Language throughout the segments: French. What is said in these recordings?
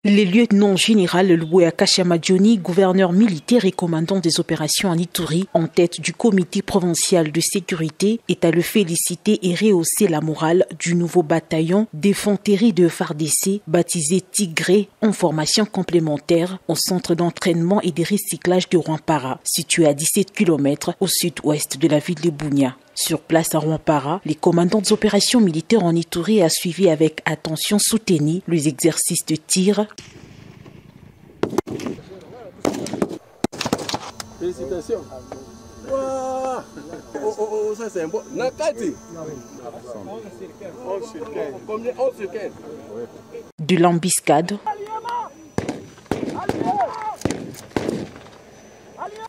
Le lieutenant général Luboya Kashamadjoni, gouverneur militaire et commandant des opérations en Ituri, en tête du comité provincial de sécurité, est à le féliciter et rehausser la morale du nouveau bataillon d'infanterie de FARDC, baptisé Tigré, en formation complémentaire au centre d'entraînement et de recyclage de Rwampara, situé à 17 km au sud-ouest de la ville de Bunia. Sur place à Rwampara, les commandants des opérations militaires en Ituri a suivi avec attention soutenue les exercices de tir. Félicitations. Wow. Oh, ça c'est un bon. Nakati. 11 sur 15. Combien? 11 sur 15. De l'embuscade.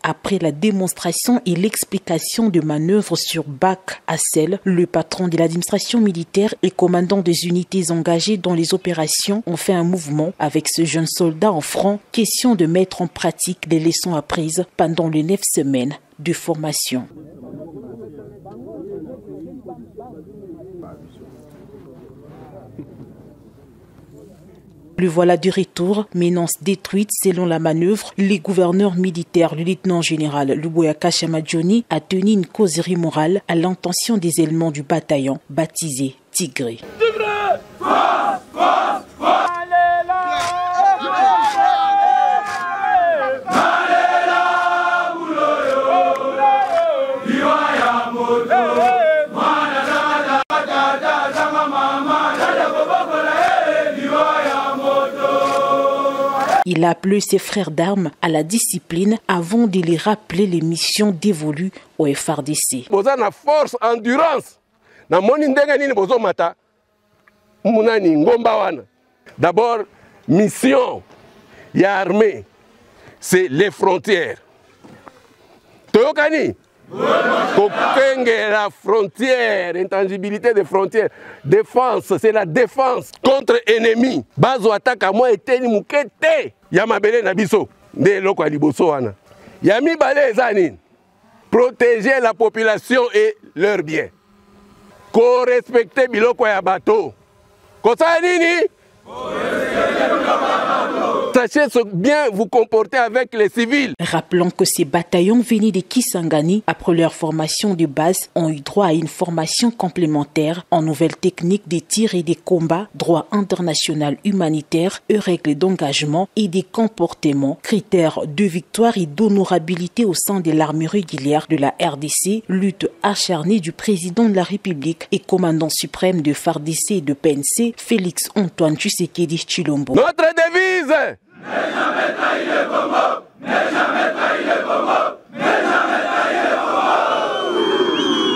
Après la démonstration et l'explication de manœuvres sur Bac à Sel, le patron de l'administration militaire et commandant des unités engagées dans les opérations ont fait un mouvement avec ce jeune soldat en front, question de mettre en pratique les leçons apprises pendant les 9 semaines de formation. Le voilà du retour, menace détruite selon la manœuvre. Les gouverneurs militaires, le lieutenant général Luboya Kashamadjoni a tenu une causerie morale à l'intention des éléments du bataillon baptisé Tigré. Il a appelé ses frères d'armes à la discipline avant de les rappeler les missions dévolues au FARDC. Bozana force, endurance. Na moni ndenga nini bozo mata. Munani ngomba wana. D'abord, mission ya armée, c'est les frontières. Toyokani? La frontière, intangibilité des frontières. Défense, c'est la défense contre ennemi. Bazo attaque à moi et teni mukete. Yamabele nabiso. De loko aliboso wana. Yami bale zanin. Protéger la population et leurs biens. Co-respecter biloko ya bateau. Kosa nini? Sachez bien vous comporter avec les civils. Rappelons que ces bataillons venus de Kisangani, après leur formation de base, ont eu droit à une formation complémentaire en nouvelles techniques de tir et de combat, droit international humanitaire, règles d'engagement et des comportements, critères de victoire et d'honorabilité au sein de l'armée régulière de la RDC, lutte acharnée du président de la République et commandant suprême de FARDC et de PNC, Félix Antoine Tshisekedi Tshilombo. Notre devise! Ne jamais trahir le Congo! Ne jamais trahir le Congo! Ne jamais trahir le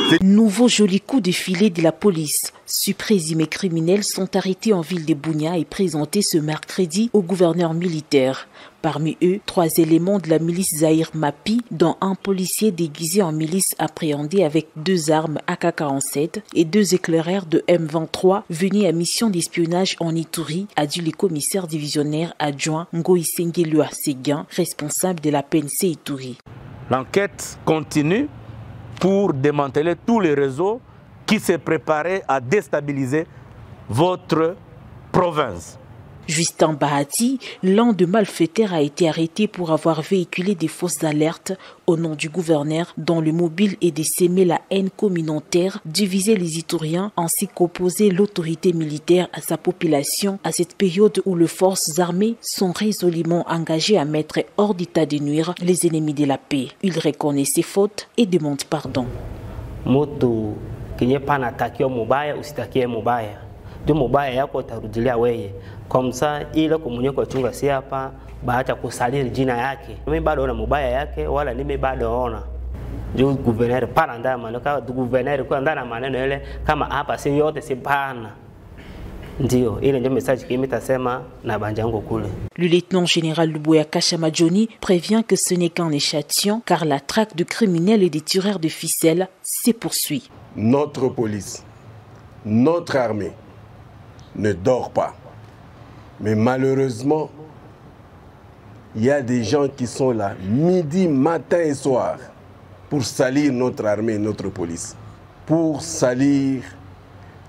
Congo! Nouveau joli coup de filet de la police. Six présumés criminels sont arrêtés en ville de Bunia et présentés ce mercredi au gouverneur militaire. Parmi eux, 3 éléments de la milice Zahir Mapi, dont un policier déguisé en milice appréhendé avec 2 armes AK-47 et 2 éclaireurs de M23 venus à mission d'espionnage en Ituri, a dit le commissaire divisionnaire adjoint Ngoïsengelua Seguin, responsable de la PNC Ituri. L'enquête continue pour démanteler tous les réseaux qui se préparaient à déstabiliser votre province. Justin Bahati, l'un des malfaiteurs, a été arrêté pour avoir véhiculé des fausses alertes au nom du gouverneur dont le mobile est de s'aimer la haine communautaire, diviser les Ituriens ainsi qu'opposer l'autorité militaire à sa population à cette période où les forces armées sont résolument engagées à mettre hors d'état de nuire les ennemis de la paix. Il reconnaît ses fautes et demande pardon. Moto kenye pana takio mubaya usitakie mubaya. Ndio mubaya yako utarudilia wewe. Kwa msa ile kumunye kwa chunga si hapa baacha kusaliri jina yake. Mimi bado ona mubaya yake wala nime bado ona. Ndio gouverneur pana ndana maneno kama gouverneur kwa ndana maneno ile kama hapa si yote si pana. Ndio ile ndio message kimi tasema na banjango kule. Le lieutenant général Luboya Kashamadjoni prévient que ce n'est qu'un échantillon car la traque de criminels et des tireurs de ficelles se poursuit. Notre police, notre armée ne dort pas. Mais malheureusement, il y a des gens qui sont là midi, matin et soir pour salir notre armée et notre police, pour salir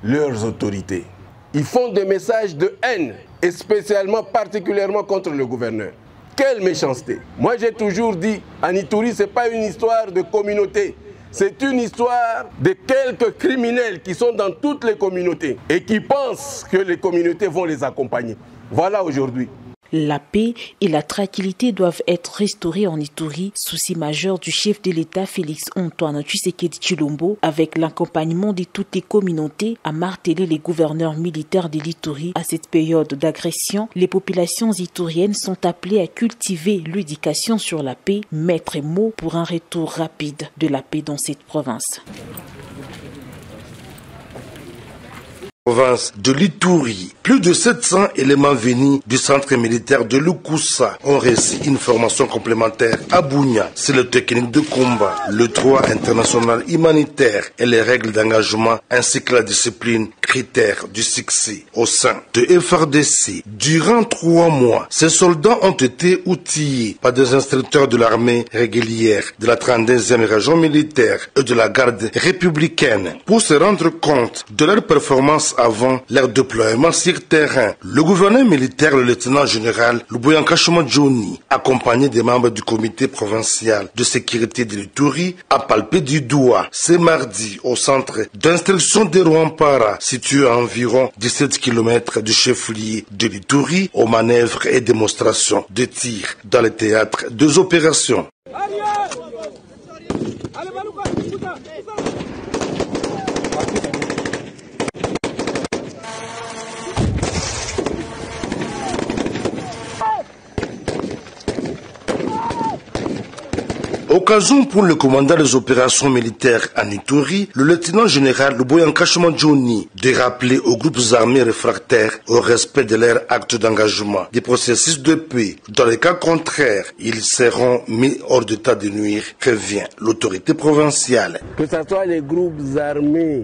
leurs autorités. Ils font des messages de haine et spécialement, particulièrement contre le gouverneur. Quelle méchanceté! Moi j'ai toujours dit, en Ituri, ce n'est pas une histoire de communauté. C'est une histoire de quelques criminels qui sont dans toutes les communautés et qui pensent que les communautés vont les accompagner. Voilà aujourd'hui. La paix et la tranquillité doivent être restaurées en Ituri, souci majeur du chef de l'État Félix Antoine Tshisekedi Tshilombo, avec l'accompagnement de toutes les communautés, a martelé les gouverneurs militaires de l'Ituri. À cette période d'agression, les populations ituriennes sont appelées à cultiver l'éducation sur la paix, maître mot pour un retour rapide de la paix dans cette province. Province de l'Ituri. Plus de 700 éléments venus du centre militaire de Lukusa ont reçu une formation complémentaire à Bunia. C'est le technique de combat, le droit international humanitaire et les règles d'engagement ainsi que la discipline, critères du succès. Au sein de FRDC, durant 3 mois, ces soldats ont été outillés par des instructeurs de l'armée régulière, de la 32e région militaire et de la garde républicaine pour se rendre compte de leur performance avant leur déploiement sur terrain. Le gouverneur militaire, le lieutenant-général Luboyanka Johnny, accompagné des membres du comité provincial de sécurité de l'Ituri, a palpé du doigt ce mardi au centre d'instruction de Rwampara, situé à environ 17 km du chef-lieu de l'Ituri, aux manœuvres et démonstrations de tir dans le théâtre des opérations. Occasion pour le commandant des opérations militaires en Ituri, le lieutenant-général Luboyanka Johnny, de rappeler aux groupes armés réfractaires au respect de leurs actes d'engagement des processus de paix. Dans les cas contraires, ils seront mis hors d'état de nuire, prévient l'autorité provinciale. Que ce soit les groupes armés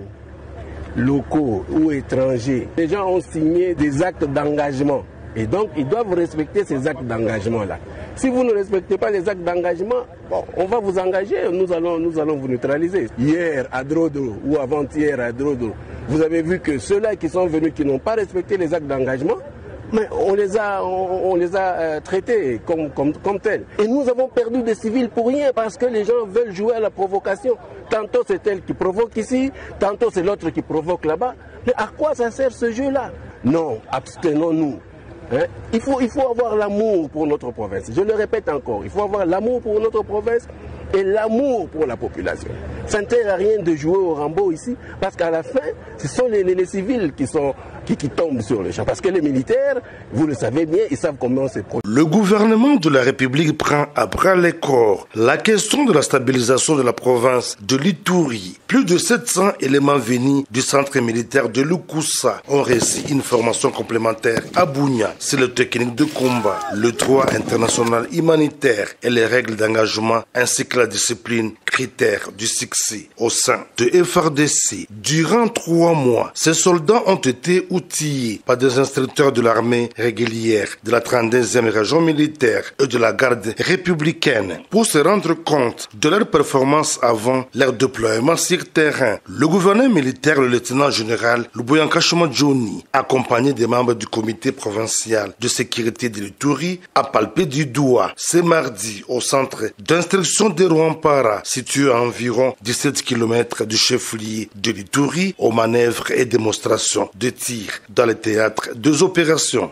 locaux ou étrangers, les gens ont signé des actes d'engagement. Et donc, ils doivent respecter ces actes d'engagement-là. Si vous ne respectez pas les actes d'engagement, bon, on va vous engager, nous allons vous neutraliser. Hier à Drodro ou avant-hier à Drodro, vous avez vu que ceux-là qui sont venus, qui n'ont pas respecté les actes d'engagement, mais on les a traités comme tels. Et nous avons perdu des civils pour rien parce que les gens veulent jouer à la provocation. Tantôt c'est elle qui provoque ici, tantôt c'est l'autre qui provoque là-bas. Mais à quoi ça sert ce jeu-là? Non, abstenons-nous. Hein? Il faut avoir l'amour pour notre province. Je le répète encore, il faut avoir l'amour pour notre province et l'amour pour la population. Ça ne sert à rien de jouer au Rambo ici, parce qu'à la fin, ce sont les civils qui tombent sur le champ. Parce que les militaires, vous le savez bien, ils savent comment c'est produit. Le gouvernement de la République prend à bras le corps la question de la stabilisation de la province de l'Ituri. Plus de 700 éléments venus du centre militaire de Lukusa ont reçu une formation complémentaire à Bunia. C'est le technique de combat, le droit international humanitaire et les règles d'engagement ainsi que la discipline, critères du succès. Au sein de FRDC, durant 3 mois, ces soldats ont été outillés par des instructeurs de l'armée régulière, de la 32e région militaire et de la garde républicaine pour se rendre compte de leur performance avant leur déploiement sur terrain. Le gouverneur militaire, le lieutenant-général Luboyanka Johnny, accompagné des membres du comité provincial de sécurité de l'Ituri, a palpé du doigt ce mardi au centre d'instruction de Rwampara, situé à environ 17 km du chef-lieu de l'Ituri, aux manœuvres et démonstrations de tir dans le théâtre des opérations.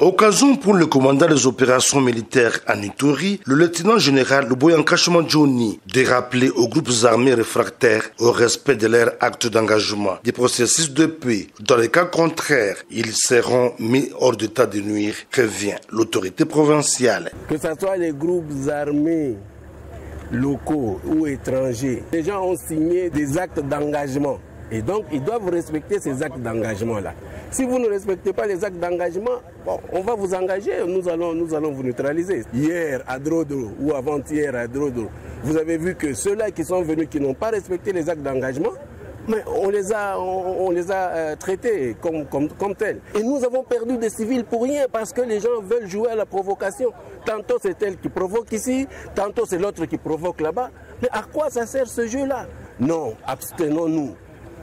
Occasion pour le commandant des opérations militaires en Ituri, le lieutenant-général Luboyanka Johnny, de rappeler aux groupes armés réfractaires au respect de leurs actes d'engagement des processus de paix. Dans les cas contraires, ils seront mis hors d'état de nuire, prévient l'autorité provinciale. Que ce soit les groupes armés locaux ou étrangers, les gens ont signé des actes d'engagement. Et donc, ils doivent respecter ces actes d'engagement-là. Si vous ne respectez pas les actes d'engagement, bon, on va vous engager, nous allons vous neutraliser. Hier à Drodro ou avant-hier à Drodro, vous avez vu que ceux-là qui sont venus, qui n'ont pas respecté les actes d'engagement, mais on les a traités comme tels. Et nous avons perdu des civils pour rien parce que les gens veulent jouer à la provocation. Tantôt c'est elle qui provoque ici, tantôt c'est l'autre qui provoque là-bas. Mais à quoi ça sert ce jeu-là? Non, abstenons-nous.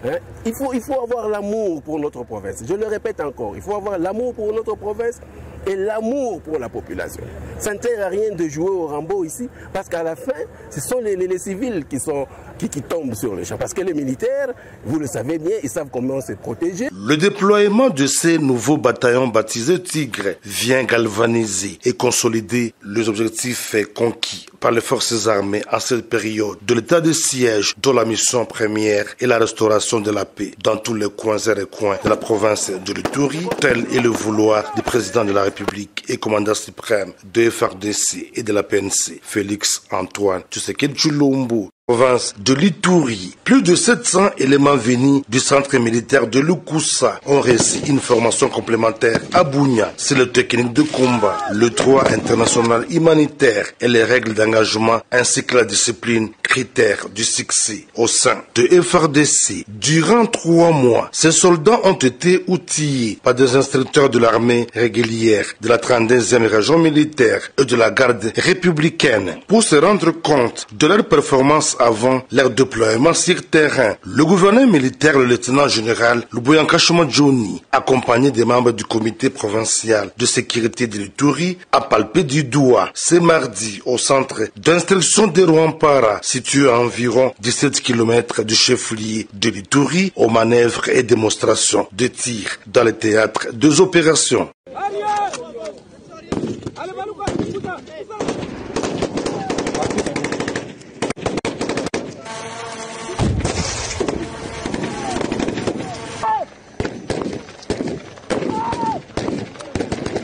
Hein? Il faut avoir l'amour pour notre province. Je le répète encore, il faut avoir l'amour pour notre province et l'amour pour la population. Ça ne sert à rien de jouer au Rambo ici, parce qu'à la fin, ce sont les civils qui tombent sur le champ. Parce que les militaires, vous le savez bien, ils savent comment se protéger. Le déploiement de ces nouveaux bataillons baptisés Tigre vient galvaniser et consolider les objectifs conquis par les forces armées en cette période de l'état de siège, dont la mission première est la restauration de la paix dans tous les coins et recoins de la province de l'Ituri, tel est le vouloir du président de la République et commandant suprême de FARDC et de la PNC, Félix Antoine Tshisekedi Tshilombo. Province de l'Ituri, plus de 700 éléments venus du centre militaire de Lukusa ont reçu une formation complémentaire à Bunia. C'est le technique de combat, le droit international humanitaire et les règles d'engagement ainsi que la discipline, critères du succès au sein de FARDC. Durant 3 mois, ces soldats ont été outillés par des instructeurs de l'armée régulière, de la 32e région militaire et de la garde républicaine pour se rendre compte de leur performance avant leur déploiement sur terrain. Le gouverneur militaire, le lieutenant-général Luboyankashima Johnny, accompagné des membres du comité provincial de sécurité de l'Ituri, a palpé du doigt ce mardi au centre d'instruction de Rwampara, situé à environ 17 km du chef-lieu de l'Ituri, aux manœuvres et démonstrations de tir dans le théâtre des opérations.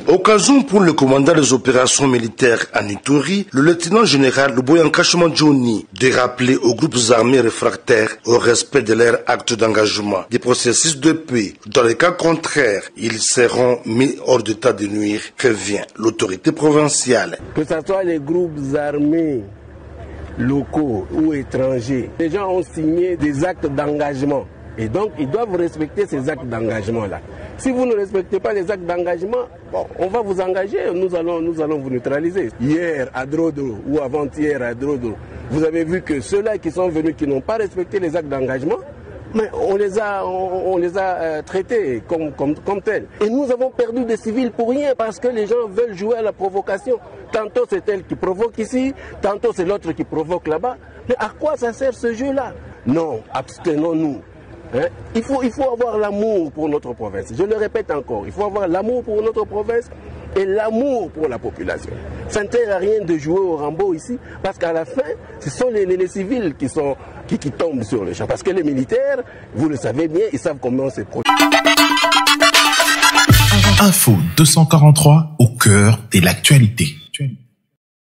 Occasion pour le commandant des opérations militaires en Ituri, le lieutenant-général Luboyankashima Johnny, de rappeler aux groupes armés réfractaires au respect de leurs actes d'engagement des processus de paix. Dans les cas contraires, ils seront mis hors d'état de nuire, prévient l'autorité provinciale. Que ce soit les groupes armés locaux ou étrangers, les gens ont signé des actes d'engagement. Et donc, ils doivent respecter ces actes d'engagement-là. Si vous ne respectez pas les actes d'engagement, bon, on va vous engager, nous allons vous neutraliser. Hier à Drodro ou avant-hier à Drodro, vous avez vu que ceux-là qui sont venus, qui n'ont pas respecté les actes d'engagement, mais on les a traités comme tels. Et nous avons perdu des civils pour rien parce que les gens veulent jouer à la provocation. Tantôt c'est elle qui provoque ici, tantôt c'est l'autre qui provoque là-bas. Mais à quoi ça sert ce jeu-là? Non, abstenons-nous. Hein? Il faut avoir l'amour pour notre province. Je le répète encore, il faut avoir l'amour pour notre province et l'amour pour la population. Ça ne sert à rien de jouer au Rambo ici, parce qu'à la fin, ce sont les civils qui tombent sur le champ. Parce que les militaires, vous le savez bien, ils savent comment se protéger. Info 243 au cœur de l'actualité.